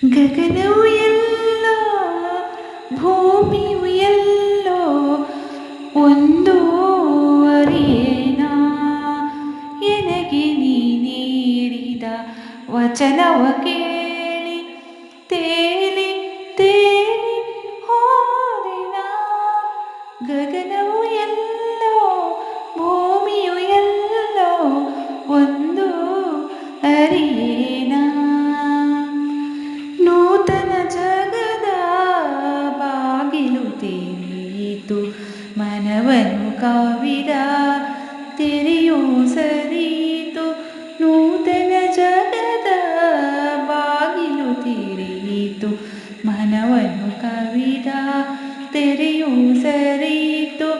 ಗಗನವು ಎಲ್ಲೋ ಭೂಮಿಯು ಎಲ್ಲೋ ಒಂದು ಅರಿಯೇನ ಎನಗೆ ನೀ ನೀಡಿದ ವಚನವ ಕೇಳಿ ತೇಲಿ ತೇಲಿ ಹೋದೆನ. ಗಗನವು ಎಲ್ಲೋ ಭೂಮಿಯು ಎಲ್ಲೋ ಒಂದು ಅರಿಯೇನ. ನೂತನ ಜಗದ ಬಾಗಿಲು ತೆರೆಯಿತು, ಮನವನ್ನು ಕಾವಿದ ತೆರೆಯೂ ಸರಿಯಿತು. ನೂತನ ಜಗದ ಬಾಗಿಲು ತೆರೆಯಿತು, ಮನವನ್ನು ಕವಿದ ತೆರೆಯೂ ಸರಿಯಿತು.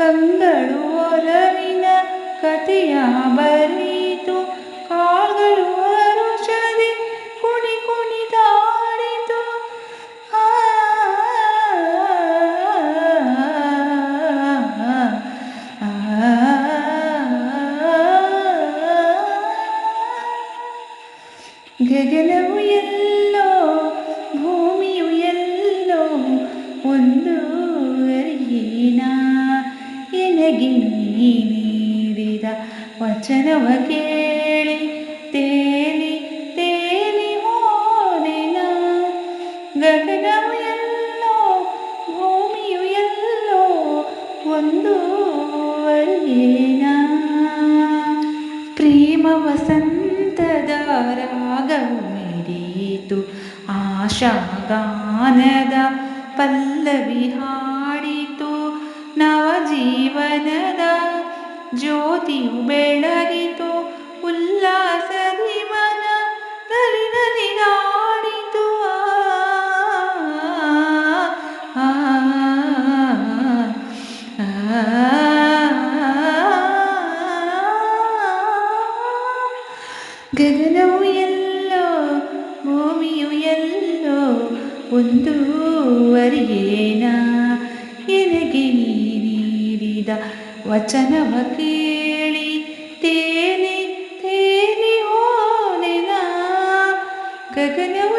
ಕಂಗಳು ಒಲವಿನ ಕಥೆಯ ಬರೆಯಿತು, ಕಾಲ್ಗಳು ಹರುಷದಿ ಕುಣಿ ಕುಣಿದಾಡಿತು. ಗಗನವು ಎಲ್ಲೋ ಭೂಮಿಯು ಎಲ್ಲೋ ಒಂದು ಅರಿಯೇನ ಎನಗೆ ನೀ ನೀಡಿದ ವಚನವ ಕೇಳಿ ತೇಲಿ ತೇಲಿ ಹೋದೆನ. ಗಗನವು ಎಲ್ಲೋ ಭೂಮಿಯು ಎಲ್ಲೋ ಒಂದು ಅರಿಯೇನ. ಪ್ರೇಮ ವಸಂತದ ರಾಗವು ಮಿಡಿಯಿತು, ಆಶಾಗಾನದ ಪಲ್ಲವಿ ಹಾಡಿತು. ನವಜೀವನದ ಜ್ಯೋತಿಯು ಬೆಳಗಿತು, ಉಲ್ಲಾಸದಿ ಮನ ನಲಿ ನಲಿದಾಡಿತು. ಗಗನವು ಎಲ್ಲೋ ಭೂಮಿಯು ಎಲ್ಲೋ ಒಂದು ಅರಿಯೇನ ಎನಗೆ ನೀ ನೀಡಿದ ವಚನವ ಕೇಳಿ ತೇಲಿ ತೇಲಿ ಹೋದೆನ. ಗಗನವು